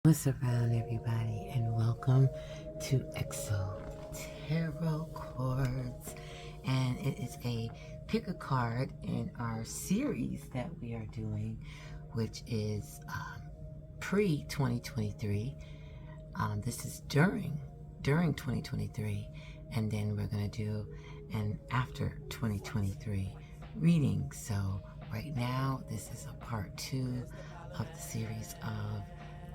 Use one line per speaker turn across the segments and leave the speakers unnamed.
What's around, everybody, and welcome to XOTarotCards. And it is a pick a card in our series that we are doing, which is pre-2023. This is during 2023, and then we're going to do an after 2023 reading. So right now, this is a part 2 of the series of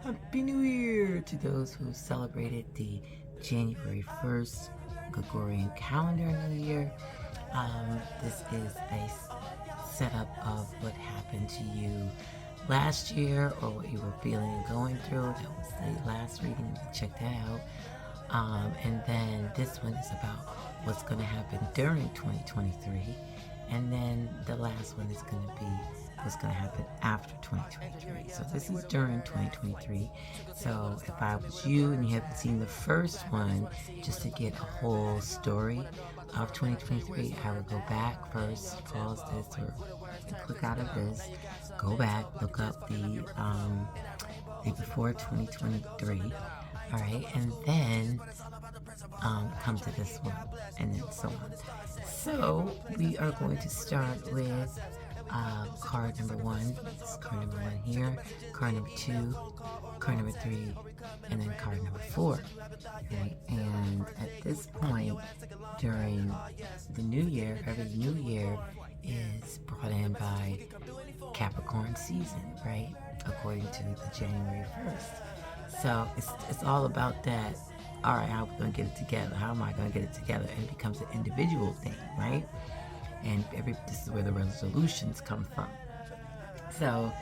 Happy New Year to those who celebrated the January 1st Gregorian calendar New Year. This is a setup of what happened to you last year or what you were feeling and going through. That was the last reading. Check that out. And then this one is about what's going to happen during 2023. And then the last one is going to be what's going to happen after 2023. So this is during 2023. So if I was you and you haven't seen the first one, just to get a whole story of 2023, I would go back first, pause this or click out of this, go back, look up the before 2023. All right, and then come to this one, and then so on. So we are going to start with card number 1. This is card number 1 here, card number 2, card number 3, and then card number 4. Okay, and at this point during the new year, every new year is brought in by Capricorn season, right? According to the January 1st. So it's all about that. All right, how are we going to get it together? How am I going to get it together? And it becomes an individual thing, right? And this is where the resolutions come from. So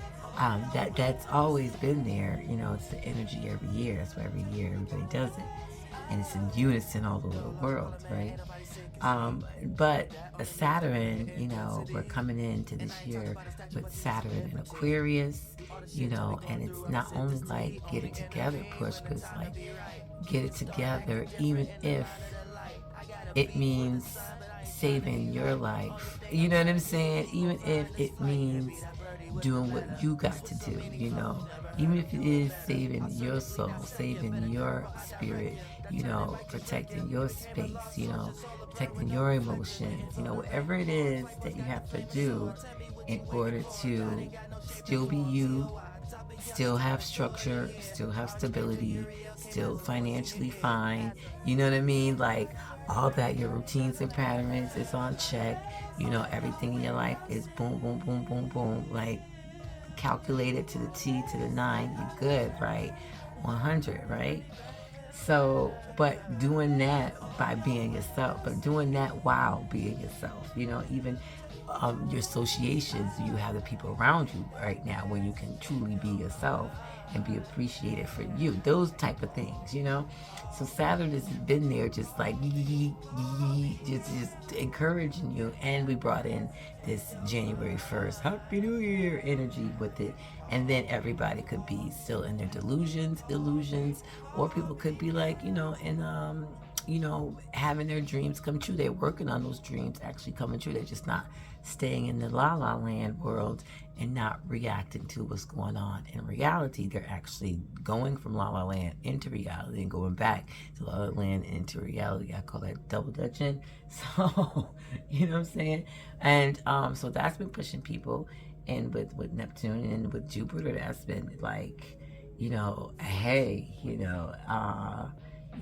that's always been there. You know, it's the energy every year. That's why every year everybody does it. And it's in unison all over the world, right? But Saturn, you know, we're coming into this year with Saturn in Aquarius, you know, and it's not only like get it together push, but it's like get it together even if it means saving your life. You know what I'm saying? Even if it means doing what you got to do, you know, even if it is saving your soul, saving your spirit, you know, protecting your space, you know, protecting your emotions, you know, whatever it is that you have to do in order to still be you, still have structure, still have stability, still financially fine, you know what I mean? Like all that, your routines and patterns is on check, you know, everything in your life is boom, boom, boom, boom, boom, like calculated to the T, to the 9, you're good, right? 100, right? So, but doing that by being yourself, but doing that while being yourself, you know, even your associations, you have the people around you right now where you can truly be yourself and be appreciated for you, those type of things, you know. So Saturn has been there just like just encouraging you, and we brought in this January 1st Happy New Year energy with it. And then everybody could be still in their illusions, or people could be like, you know, in you know, having their dreams come true. They're working on those dreams actually coming true. They're just not staying in the la-la land world and not reacting to what's going on in reality. They're actually going from la-la land into reality and going back to la-la land into reality. I call that double dutching. So, you know what I'm saying? And so that's been pushing people. And with Neptune and with Jupiter, that's been like, you know, hey, you know,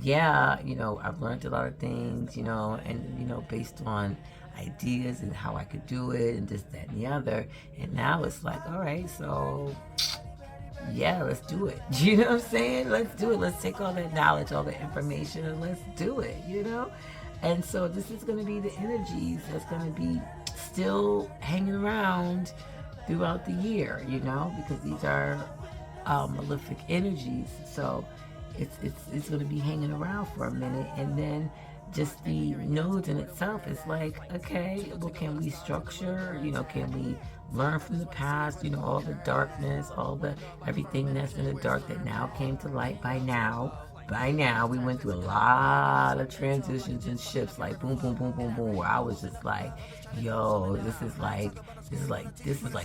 yeah, you know, I've learned a lot of things, you know, and, you know, based on ideas and how I could do it and this, that, and the other. And now it's like, all right, so yeah, let's do it. You know what I'm saying? Let's do it. Let's take all that knowledge, all the information, and let's do it, you know? And so this is going to be the energies that's going to be still hanging around throughout the year, you know, because these are malefic energies. So it's going to be hanging around for a minute, and then just the nodes in itself is like, okay, well, can we structure, you know, can we learn from the past, you know, all the darkness, all the everything that's in the dark that now came to light. By now we went through a lot of transitions and shifts, like boom, boom, boom, boom, boom, where I was just like, yo, this is like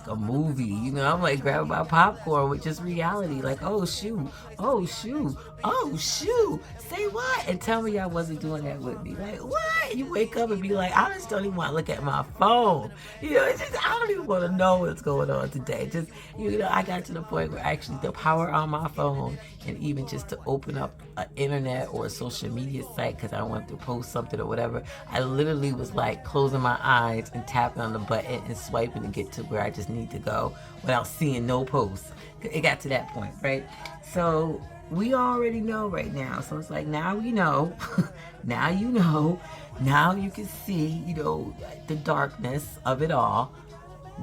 a movie, you know. I'm like grabbing my popcorn with just reality, like, oh shoot, oh shoot, oh shoot, say what? And tell me I wasn't doing that with me. Like, what? You wake up and be like, I just don't even want to look at my phone. You know, it's just, I don't even want to know what's going on today. Just, you know, I got to the point where actually the power on my phone, and even just to open up an internet or a social media site because I wanted to post something or whatever, I literally was like closing my eyes and tapping on the button and swiping to get to where I just need to go without seeing no posts. It got to that point, right? So we already know right now. So it's like, now we know. Now you know. Now you can see, you know, the darkness of it all.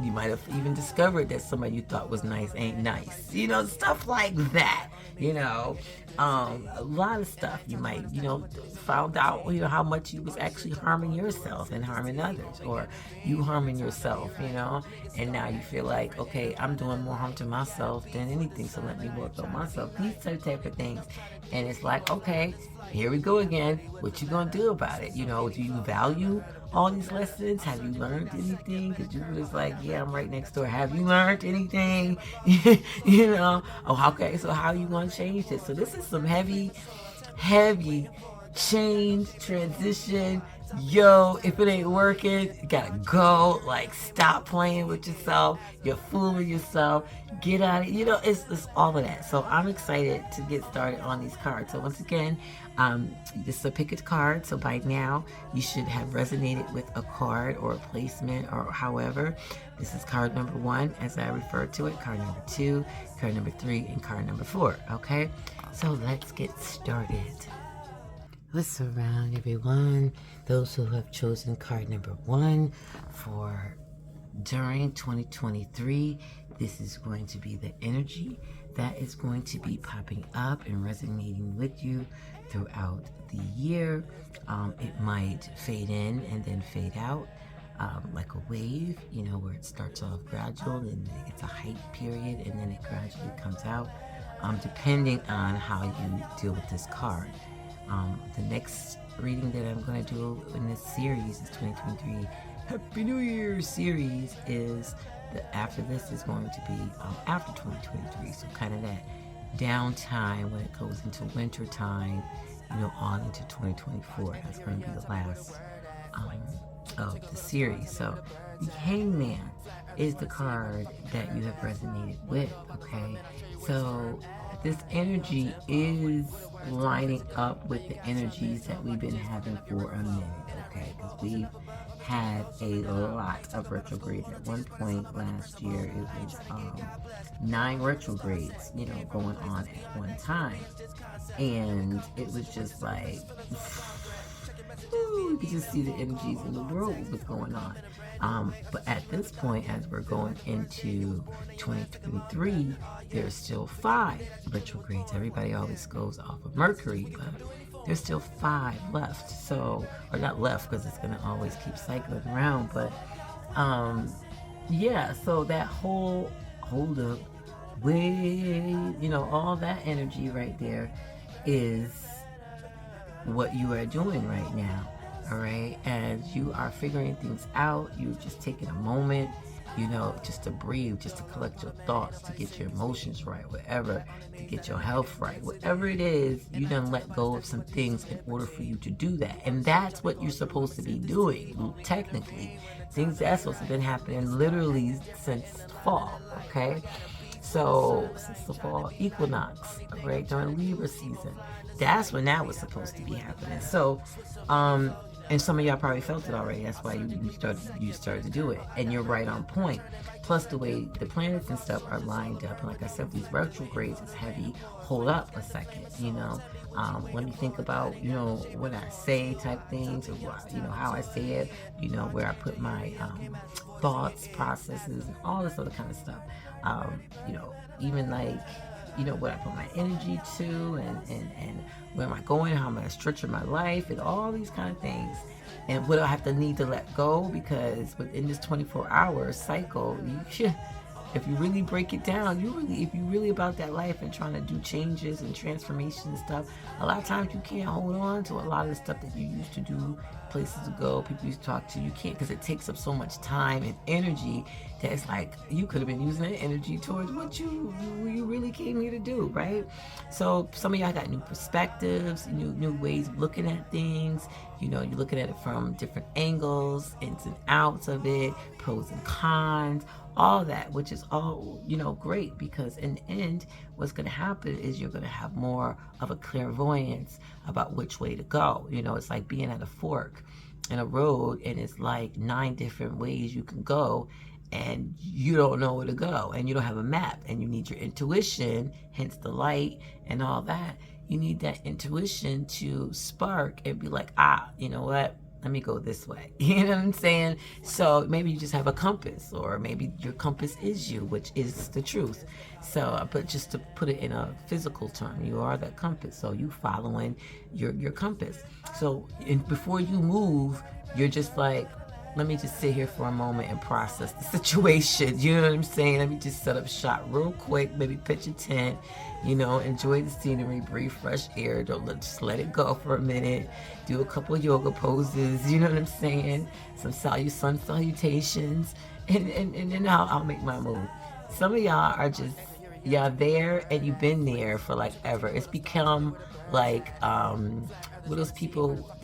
You might have even discovered that somebody you thought was nice ain't nice. You know, stuff like that. You know, a lot of stuff. You might, you know, found out, you know, how much you was actually harming yourself and harming others, or you harming yourself, you know, and now you feel like, okay, I'm doing more harm to myself than anything, so let me work on myself. These type of things. And it's like, okay, here we go again. What you gonna do about it? You know, do you value all these lessons? Have you learned anything? Because you was like, yeah, I'm right next door. Have you learned anything? You know? Oh, okay, so how are you going to change this? So this is some heavy change, transition. Yo, if it ain't working, you gotta go. Like, stop playing with yourself. You're fooling yourself. Get out of it. You know, it's all of that. So I'm excited to get started on these cards. So once again, this is a pick a card. So by now, you should have resonated with a card or a placement or however. This is card number 1, as I refer to it. Card number 2, card number 3, and card number 4. Okay? So let's get started. Let's surround everyone. Those who have chosen card number 1 for during 2023, this is going to be the energy that is going to be popping up and resonating with you throughout the year. It might fade in and then fade out, like a wave, you know, where it starts off gradual and then it gets a height period and then it gradually comes out, depending on how you deal with this card. The next reading that I'm going to do in this series is 2023 Happy New Year series. Is after this is going to be after 2023, so kind of that downtime when it goes into winter time, you know, on into 2024. That's going to be the last of the series. So the Hangman is the card that you have resonated with. Okay, so this energy is lining up with the energies that we've been having for a minute, okay? Because we've had a lot of retrogrades. At one point last year, it was 9 retrogrades, you know, going on at one time. And it was just like, you could just see the energies in the world, what was going on. But at this point, as we're going into 2023, there's still 5 retrogrades. Everybody always goes off of Mercury, but there's still 5 left. So, or not left, because it's going to always keep cycling around. But, yeah, so that whole hold up, wait, you know, all that energy right there is what you are doing right now. All right, as you are figuring things out, you're just taking a moment, you know, just to breathe, just to collect your thoughts, to get your emotions right, whatever, to get your health right, whatever it is, you done let go of some things in order for you to do that. And that's what you're supposed to be doing, technically. Things that's supposed to have been happening literally since fall, okay? So, since the fall equinox, right, during Libra season, that's when that was supposed to be happening. So, and some of y'all probably felt it already. That's why you started to do it. And you're right on point. Plus the way the planets and stuff are lined up. And like I said, these retrogrades is heavy. Hold up a second, you know. Let me think about, you know, what I say type things, or what, you know, how I say it, you know, where I put my thoughts, processes, and all this other kind of stuff. You know, even like, you know, what I put my energy to, and where am I going, how am I structuring my life, and all these kind of things. And what do I have to need to let go, because within this 24-hour cycle, if you really break it down, if you really about that life and trying to do changes and transformation and stuff, a lot of times you can't hold on to a lot of the stuff that you used to do, places to go, people you used to talk to. You can't, because it takes up so much time and energy that it's like you could have been using that energy towards what you really came here to do, right? So some of y'all got new perspectives, new ways of looking at things. You know, you're looking at it from different angles, ins and outs of it, pros and cons, all that, which is all, you know, great, because in the end, what's going to happen is you're going to have more of a clairvoyance about which way to go. You know, it's like being at a fork in a road, and it's like 9 different ways you can go, and you don't know where to go, and you don't have a map, and you need your intuition, hence the light and all that. You need that intuition to spark and be like, you know what? Let me go this way. You know what I'm saying? So maybe you just have a compass, or maybe your compass is you, which is the truth. So, but just to put it in a physical term, you are that compass. So you following your compass. So before you move, you're just like, let me just sit here for a moment and process the situation. You know what I'm saying? Let me just set up shop real quick, maybe pitch a tent, you know, enjoy the scenery, breathe fresh air, just let it go for a minute, do a couple of yoga poses, you know what I'm saying? Some sun salutations, and then I'll make my move. Some of y'all are just, y'all there, and you've been there for like ever. It's become like, what those people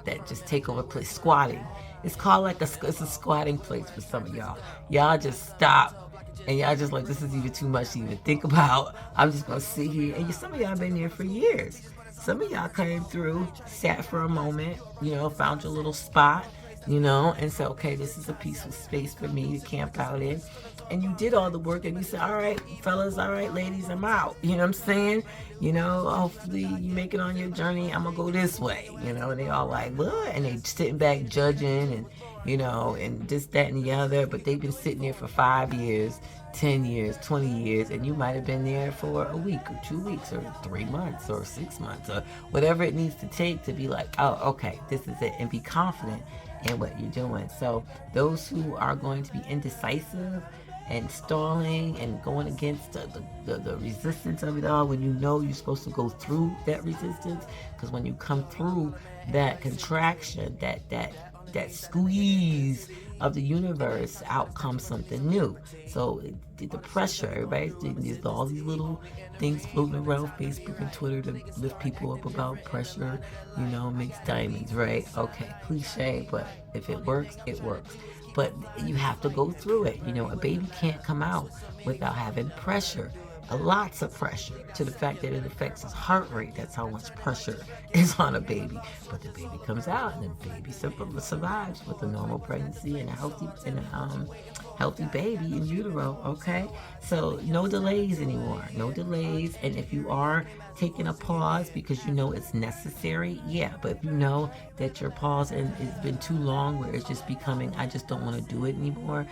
that just take over place, squatting. It's called like it's a squatting place for some of y'all. Y'all just stop, and y'all just like, this is even too much to even think about. I'm just gonna sit here. And some of y'all been there for years. Some of y'all came through, sat for a moment, you know, found your little spot, you know, and said, okay, this is a peaceful space for me to camp out in. And you did all the work, and you said, all right, fellas, all right, ladies, I'm out. You know what I'm saying? You know, hopefully you make it on your journey. I'm going to go this way. You know, and they all like, what? And they sitting back judging, and, you know, and this, that, and the other. But they've been sitting there for 5 years, 10 years, 20 years, and you might have been there for a week or 2 weeks or 3 months or 6 months or whatever it needs to take to be like, oh, okay, this is it, and be confident in what you're doing. So those who are going to be indecisive and stalling and going against the resistance of it all, when you know you're supposed to go through that resistance, because when you come through that contraction, that squeeze of the universe, out comes something new. So the pressure, everybody's doing these, all these little things floating around Facebook and Twitter to lift people up about pressure, you know, makes diamonds, right? Okay, cliche, but if it works, it works. But you have to go through it. You know, a baby can't come out without having pressure. Lots of pressure, to the fact that it affects his heart rate. That's how much pressure is on a baby. But the baby comes out, and the baby survives with a normal pregnancy and a healthy baby in utero. Okay, so no delays anymore. No delays. And if you are taking a pause because you know it's necessary, yeah. But if you know that your pause and it's been too long, where it's just becoming, I just don't want to do it anymore,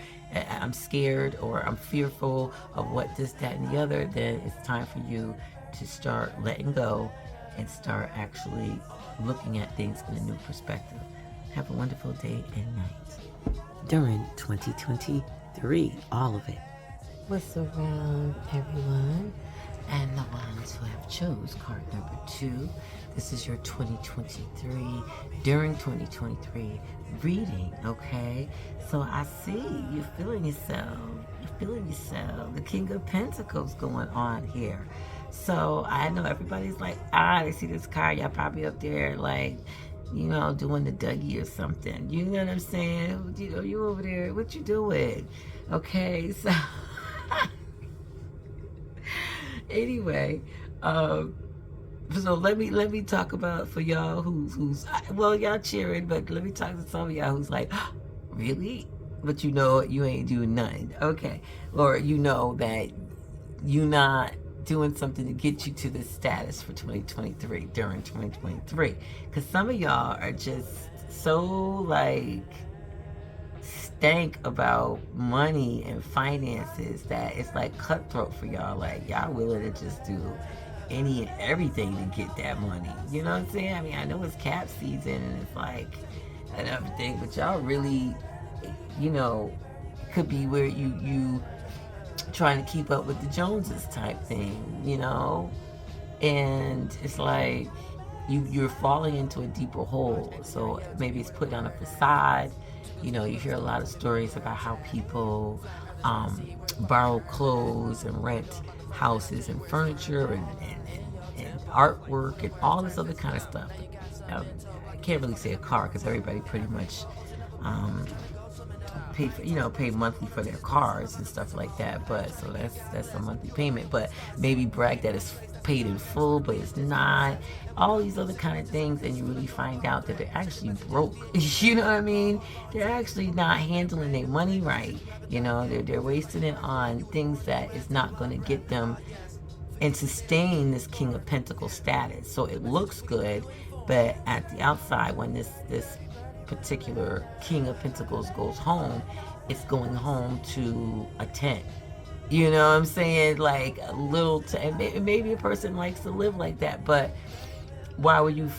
I'm scared or I'm fearful of what this, that, and the other, then it's time for you to start letting go and start actually looking at things in a new perspective. Have a wonderful day and night. During 2023, all of it. What's around, everyone? And the ones who have chose card number 2. This is your 2023, during 2023 reading, okay? So I see you're feeling yourself. You're feeling yourself. The King of Pentacles going on here. So I know everybody's like, they see this card. Y'all probably up there like, you know, doing the Dougie or something. You know what I'm saying? You know, you over there. What you doing? Okay, so... Anyway, so let me talk about, for y'all who's well, y'all cheering, but let me talk to some of y'all who's like, really? But you know you ain't doing nothing, okay? Or you know that you're not doing something to get you to this status for 2023, during 2023, because some of y'all are just so like stank about money and finances that it's like cutthroat for y'all. Like, y'all willing to just do any and everything to get that money. You know what I'm saying? I mean, I know it's cap season and it's like and everything, but y'all really, you know, could be where you trying to keep up with the Joneses type thing, you know? And it's like you're falling into a deeper hole. So maybe it's put on a facade. You know, you hear a lot of stories about how people borrow clothes and rent houses and furniture and artwork and all this other kind of stuff. I can't really say a car because everybody pretty much pay monthly for their cars and stuff like that. But so that's a monthly payment. But maybe brag that it's paid in full, but it's not. All these other kind of things, and you really find out that they're actually broke. You know what I mean? They're actually not handling their money right. You know, they're wasting it on things that is not going to get them and sustain this King of Pentacles status. So it looks good, but at the outside, when this particular King of Pentacles goes home, it's going home to a tent. You know what I'm saying? Like a little tent. Maybe a person likes to live like that, but why would you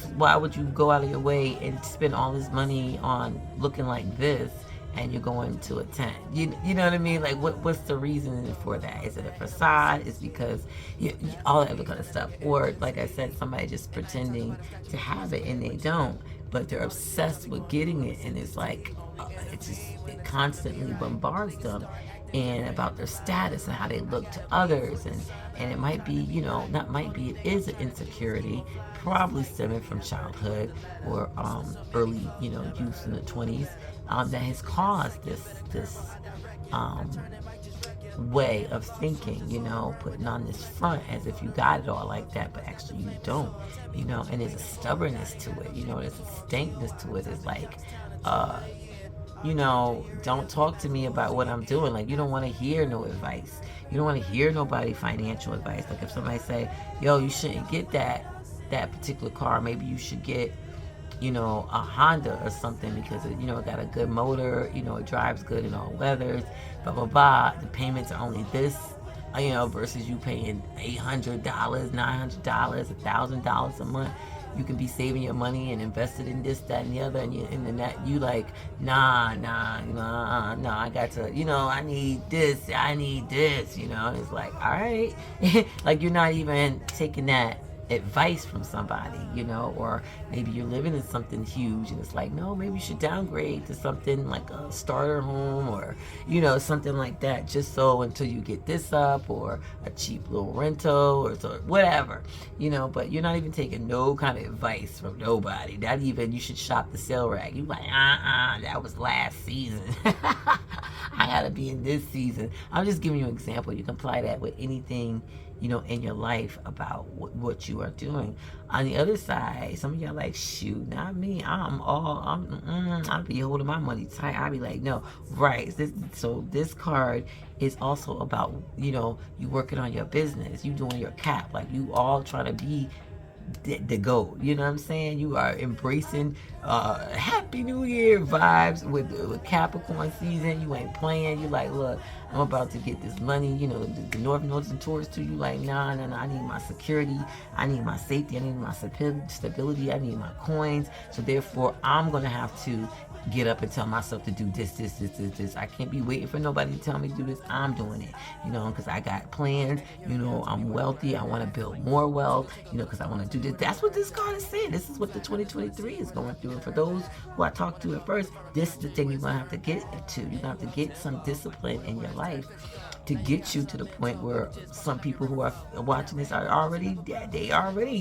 go out of your way and spend all this money on looking like this and you're going to a tent? You know what I mean? Like what's the reason for that? Is it a facade? Is because all that other kind of stuff? Or like I said, somebody just pretending to have it and they don't, but they're obsessed with getting it, and it's like it constantly bombards them and about their status and how they look to others, and it might be, not might be, it is an insecurity, probably stemming from childhood or early, youth in the 20s, that has caused this way of thinking, putting on this front as if you got it all like that, but actually you don't, and there's a stubbornness to it, there's a stankness to it. It's like, don't talk to me about what I'm doing. Like, you don't want to hear no advice. You don't want to hear nobody financial advice. Like if somebody say, yo, you shouldn't get that particular car, maybe you should get, a Honda or something because it, it got a good motor, it drives good in all weathers, blah, blah, blah. The payments are only this, versus you paying $800, $900, $1,000 a month. You can be saving your money and invested in this, that, and the other, and then that you like, nah, I got to, I need this, and it's like, all right, like you're not even taking that advice from somebody, or maybe you're living in something huge and it's like, no, maybe you should downgrade to something like a starter home or, something like that, just so until you get this up, or a cheap little rental or so, whatever, but you're not even taking no kind of advice from nobody. Not even, you should shop the sale rack. You like, that was last season. I gotta be in this season. I'm just giving you an example. You can apply that with anything, in your life about what you are doing. On the other side, some of y'all like, shoot, not me. I'll be holding my money tight. I'll be like, no, right. So this card is also about, you working on your business. You doing your cap. Like you all trying to be the goal, you know what I'm saying? You are embracing Happy New Year vibes with Capricorn season. You ain't playing. You like, look, I'm about to get this money. The North Nodes and Taurus too. You like, nah. I need my security. I need my safety. I need my stability. I need my coins. So therefore, I'm gonna have to get up and tell myself to do this. I can't be waiting for nobody to tell me to do this. I'm doing it, because I got plans. I'm wealthy. I want to build more wealth, because I want to do this. That's what this card is saying. This is what the 2023 is going through. And for those who I talked to at first, this is the thing you're going to have to get to. You're going to have to get some discipline in your life to get you to the point where some people who are watching this are already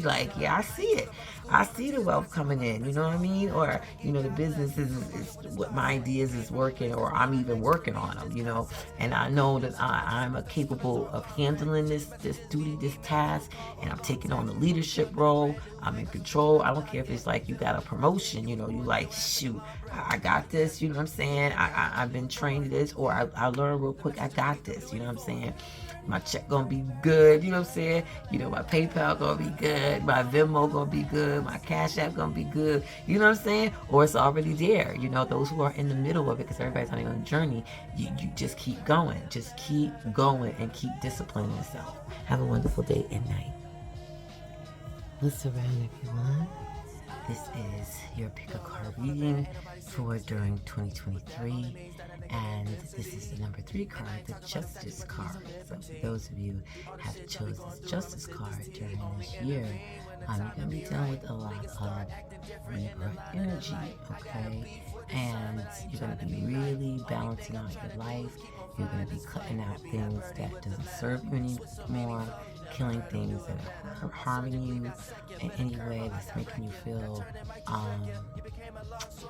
like, yeah, I see it. I see the wealth coming in, you know what I mean? Or, the business is what my ideas is working, or I'm even working on them, and I know that I'm capable of handling this duty, this task, and I'm taking on the leadership role. I'm in control. I don't care if it's like you got a promotion, you like, shoot, I got this, you know what I'm saying? I've been trained to this, or I learned real quick, I got this, you know what I'm saying? My check gonna be good, you know what I'm saying? My PayPal gonna be good, my Venmo gonna be good, my Cash App gonna be good, you know what I'm saying? Or it's already there, those who are in the middle of it, because everybody's on their own journey, you just keep going and keep disciplining yourself. Have a wonderful day and night. Let's around everyone. This is your pick a card reading for during 2023, And this is the number 3 card, the Justice card. So for those of you who have chosen this Justice card during this year, you're going to be dealing with a lot of rebirth energy, okay? And you're going to be really balancing out your life. You're going to be cutting out things that doesn't serve you anymore, killing things that are harming you in any way that's making you feel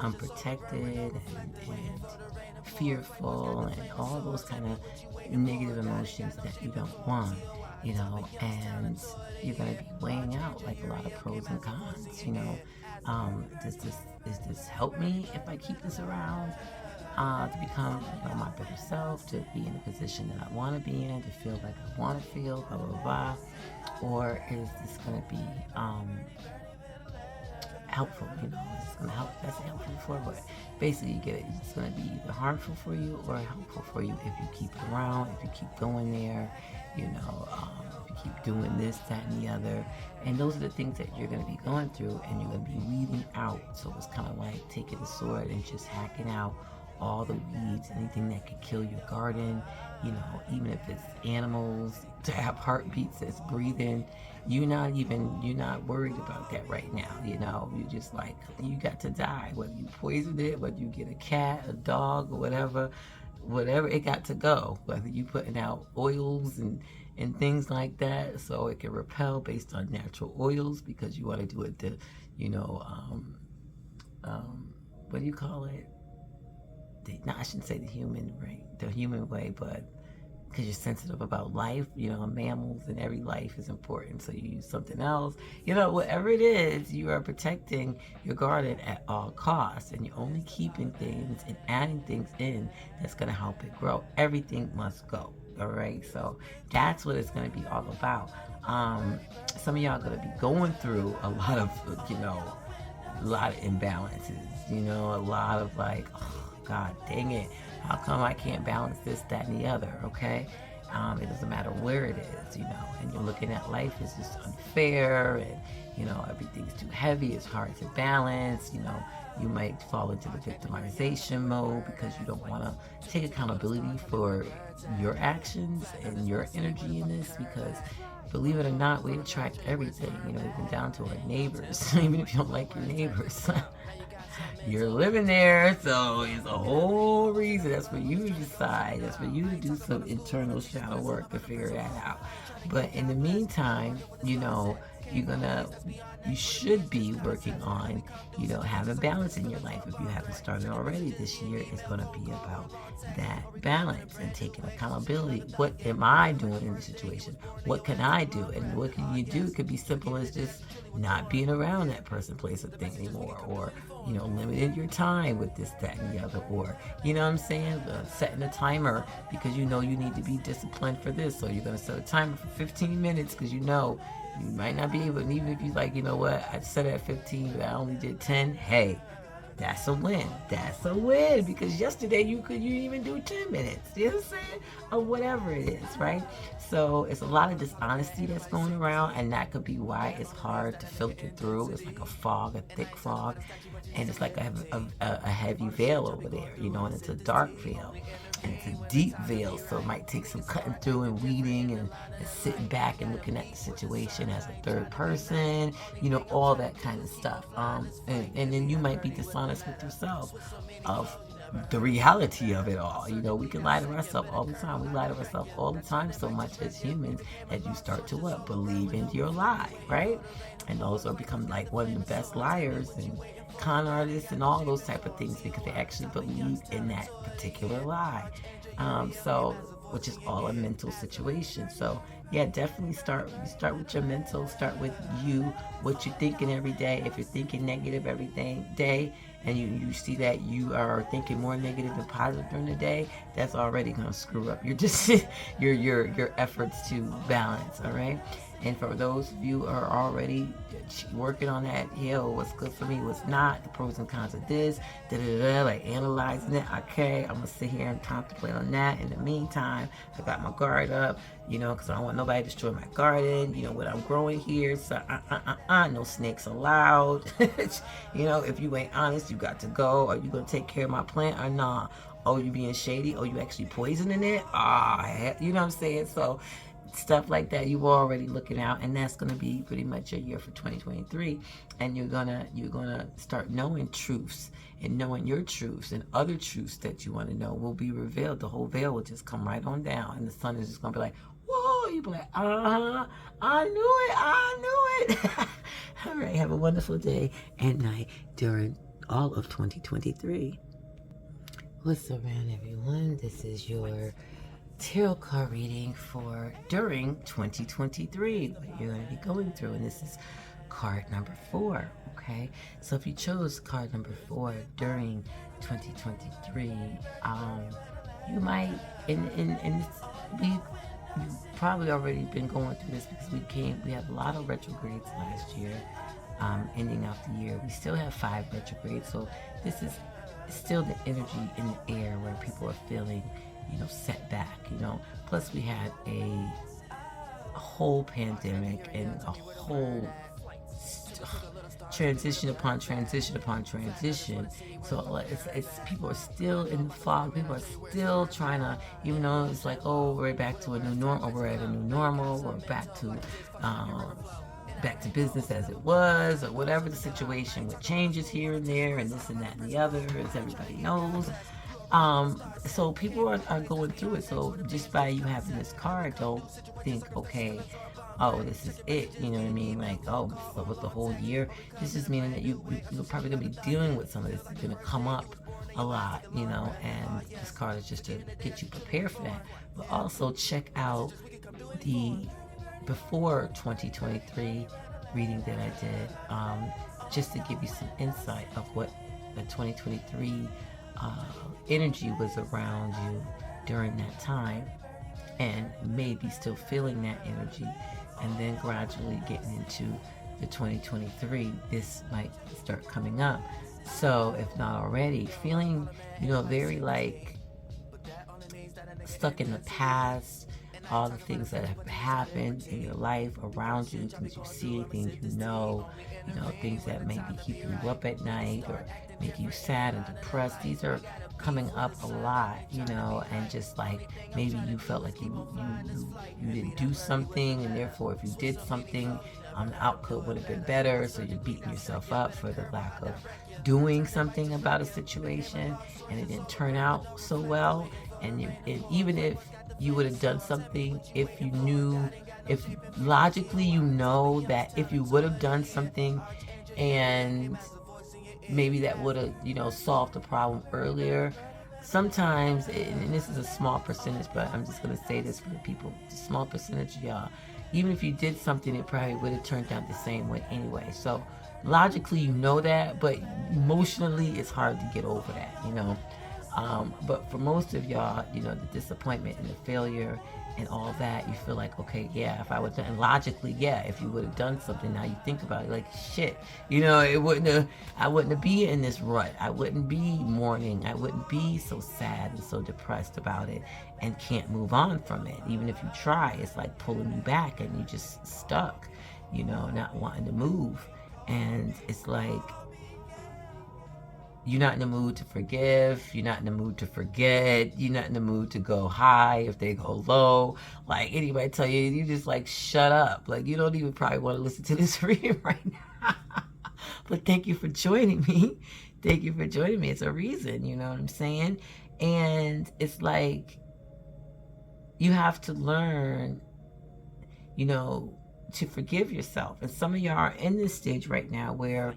unprotected and fearful and all those kind of negative emotions that you don't want, you know. And you're going to be weighing out like a lot of pros and cons, you know. Does this help me if I keep this around? To become, you know, my better self, to be in a position that I want to be in, to feel like I want to feel, blah, blah, blah. Or is this going to be helpful, you know? Is this going to help? That's helpful for what? Basically, you get it. It's going to be either harmful for you or helpful for you if you keep it around, if you keep going there, you know, if you keep doing this, that, and the other. And those are the things that you're going to be going through, and you're going to be weeding out. So it's kind of like taking a sword and just hacking out all the weeds, anything that could kill your garden, you know, even if it's animals to have heartbeats that's breathing, you're not worried about that right now, you know. You just like, you got to die, whether you poison it, whether you get a cat, a dog, or whatever, it got to go, whether you putting out oils and things like that, so it can repel based on natural oils, because you want to do it the, you know, what do you call it? I shouldn't say the human way, but because you're sensitive about life, you know, mammals, and every life is important, so you use something else, you know, whatever it is, you are protecting your garden at all costs, and you're only keeping things and adding things in that's going to help it grow. Everything must go, all right? So that's what it's going to be all about. Some of y'all are going to be going through a lot of, you know, a lot of imbalances, you know, a lot of like, oh, God dang it, how come I can't balance this, that, and the other, okay? It doesn't matter where it is, you know, and you're looking at life as just unfair, and, you know, everything's too heavy, it's hard to balance, you know. You might fall into the victimization mode because you don't want to take accountability for your actions and your energy in this, because believe it or not, we attract everything, you know, even down to our neighbors, even if you don't like your neighbors. You're living there, so it's a whole reason. That's for you to decide. That's for you to do some internal shadow work to figure that out. But in the meantime, you know, you should be working on, you know, having balance in your life. If you haven't started already, this year is going to be about that balance and taking accountability. What am I doing in the situation? What can I do? And what can you do? It could be simple as just not being around that person, place, or thing anymore, or, you know, limiting your time with this, that, and the other, or, you know what I'm saying, setting a timer because you know you need to be disciplined for this, so you're going to set a timer for 15 minutes because you know you might not be able, and even if you like, you know what, I set it at 15, but I only did 10, hey, that's a win. That's a win, because yesterday you didn't even do 10 minutes, you know what I'm saying, or whatever it is, right? So it's a lot of dishonesty that's going around, and that could be why it's hard to filter through. It's like a fog, a thick fog, and it's like a heavy veil over there, you know, and it's a dark veil, and it's a deep veil, so it might take some cutting through and weeding and sitting back and looking at the situation as a third person, you know, all that kind of stuff. And then you might be dishonest with yourself of the reality of it all. You know, we can lie to ourselves all the time. We lie to ourselves all the time, so much as humans, that you start to what? Believe in your lie, right? And those are become like one of the best liars and con artists and all those type of things, because they actually believe in that particular lie. So, which is all a mental situation. So yeah, definitely start with your mental, start with you, what you're thinking every day. If you're thinking negative every day, and you see that you are thinking more negative than positive during the day, that's already going to screw up your efforts to balance, all right? And for those of you who are already working on that, what's good for me, what's not, the pros and cons of this, like analyzing it, okay, I'm going to sit here and contemplate on that. In the meantime, I got my guard up, you know, because I don't want nobody to destroy my garden, you know, what I'm growing here, so no snakes allowed. You know, if you ain't honest, you got to go. Are you going to take care of my plant or not? Oh, you being shady? Oh, you actually poisoning it? You know what I'm saying? So stuff like that, you were already looking out, and that's going to be pretty much your year for 2023. And you're gonna start knowing truths, and knowing your truths, and other truths that you want to know will be revealed. The whole veil will just come right on down, and the sun is just gonna be like, whoa. You'll be like, I knew it. All right, have a wonderful day and night during all of 2023. What's around, everyone? This is your tarot card reading for during 2023, what you're going to be going through, and this is card number 4. Okay, so if you chose card number 4 during 2023, you might, and you've probably already been going through this, because we had a lot of retrogrades last year, ending out the year. We still have 5 retrogrades, so this is still the energy in the air where people are feeling, set back, Plus we had a whole pandemic and a whole transition upon transition upon transition. So it's people are still in the fog. People are still trying to, even though it's like, oh, we're back to a new normal, or we're at a new normal, or back to business as it was, or whatever the situation, with changes here and there and this and that and the other, as everybody knows. So people are going through it. So just by you having this card, don't think, okay, oh, this is it. You know what I mean? Like, oh, so with the whole year, this is meaning that you're probably going to be dealing with some of this. It's going to come up a lot, and this card is just to get you prepared for that. But also check out the before 2023 reading that I did, just to give you some insight of what the 2023 energy was around you during that time, and maybe still feeling that energy, and then gradually getting into the 2023, this might start coming up. So if not already, feeling, very like stuck in the past, all the things that have happened in your life around you, things you see, things things that may be keeping you up at night or making you sad and depressed. These are coming up a lot, and just like maybe you felt like you didn't do something, and therefore if you did something, the output would have been better, so you're beating yourself up for the lack of doing something about a situation, and it didn't turn out so well. And even if you would have done something, if logically that if you would have done something, and maybe that would have solved the problem earlier. Sometimes, and this is a small percentage, but I'm just going to say this for the people, the small percentage of y'all, even if you did something, it probably would have turned out the same way anyway. So logically that, but emotionally it's hard to get over that, but for most of y'all, the disappointment and the failure and all that, you feel like, okay, yeah, if I would have done, logically, yeah, if you would have done something, now you think about it, like, shit, I wouldn't have be in this rut. I wouldn't be mourning. I wouldn't be so sad and so depressed about it and can't move on from it. Even if you try, it's like pulling you back and you just stuck, not wanting to move. And it's like, you're not in the mood to forgive. You're not in the mood to forget. You're not in the mood to go high if they go low. Like, anybody tell you, you just like, shut up. Like, you don't even probably want to listen to this reading right now. But thank you for joining me. Thank you for joining me. It's a reason, you know what I'm saying? And it's like, you have to learn, to forgive yourself. And some of y'all are in this stage right now where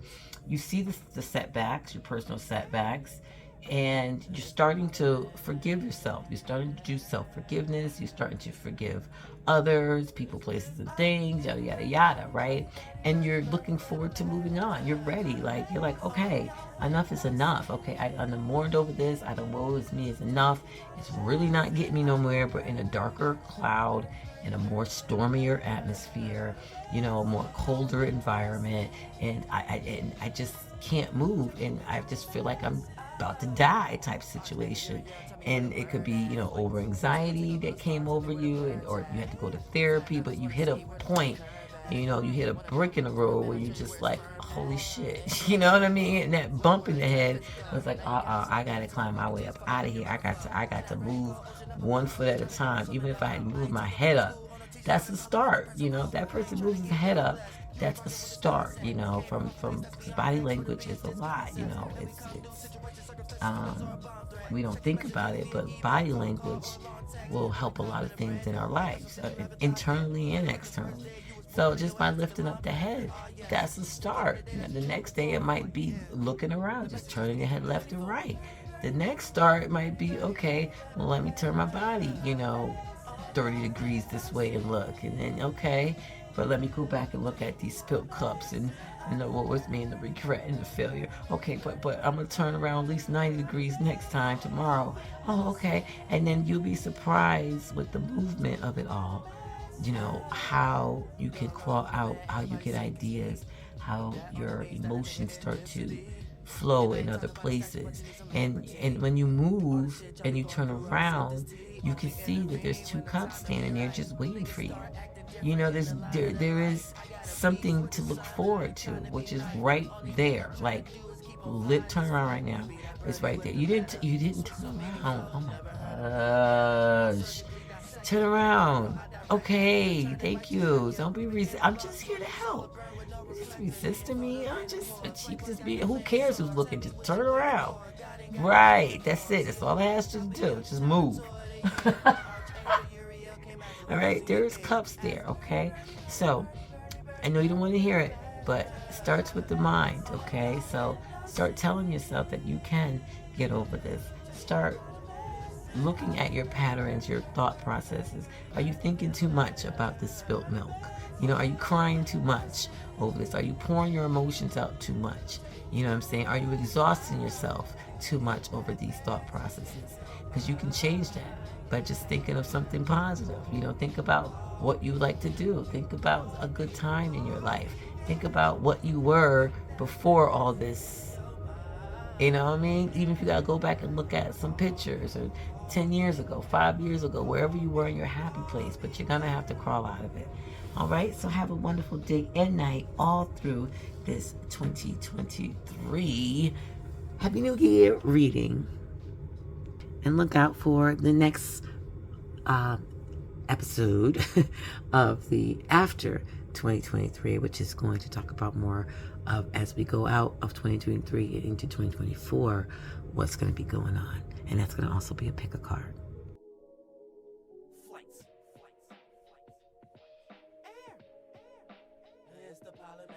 you see the setbacks, your personal setbacks, and you're starting to forgive yourself. You're starting to do self-forgiveness. You're starting to forgive others, people, places, and things, yada, yada, yada, right? And you're looking forward to moving on. You're ready. Like, you're like, okay, enough is enough. Okay, I'm mourned over this. I don't woe is me is enough. It's really not getting me nowhere, but in a darker cloud, in a more stormier atmosphere, a more colder environment, and I just can't move, and I just feel like I'm about to die type situation. And it could be, over anxiety that came over you, or you had to go to therapy, but you hit a point you know, you hit a brick in the road where you just like, holy shit, you know what I mean? And that bump in the head was like, I gotta climb my way up out of here. I got to move one foot at a time, even if I had moved my head up. That's a start, you know. If that person moves his head up, that's a start, you know. From body language is a lot, you know. It's we don't think about it, but body language will help a lot of things in our lives, internally and externally. So just by lifting up the head, that's a start. You know, the next day it might be looking around, just turning your head left and right. The next start might be, okay, well, let me turn my body, you know, 30 degrees this way and look. And then, okay, but let me go back and look at these spilled cups and know what was me and the regret and the failure. Okay, but I'm going to turn around at least 90 degrees next time, tomorrow. Oh, okay. And then you'll be surprised with the movement of it all. You know, how you can crawl out, how you get ideas, how your emotions start to flow in other places. And when you move and you turn around, you can see that there's two cups standing there just waiting for you. You know, there is something to look forward to, which is right there. Like, turn around right now. It's right there. You didn't turn around. Oh my gosh. Turn around. Okay, thank you. Don't be I'm just here to help. You're just resisting me. You can just be, who cares who's looking? Just turn around. Right, that's it. That's all I asked you to do. Just move. All right, there's cups there, okay? So, I know you don't want to hear it, but it starts with the mind, okay? So, start telling yourself that you can get over this. Start looking at your patterns, your thought processes. Are you thinking too much about the spilt milk? You know, are you crying too much over this? Are you pouring your emotions out too much? You know what I'm saying? Are you exhausting yourself too much over these thought processes? Because you can change that by just thinking of something positive. You know, think about what you like to do. Think about a good time in your life. Think about what you were before all this. You know what I mean? Even if you gotta go back and look at some pictures or 10 years ago, 5 years ago, wherever you were in your happy place, but you're gonna have to crawl out of it. All right, so have a wonderful day and night all through this 2023 Happy New Year reading. And look out for the next episode of the After 2023, which is going to talk about more of, as we go out of 2023 into 2024, what's going to be going on. And that's going to also be a pick a card. Flights. Air. It's the Parliament.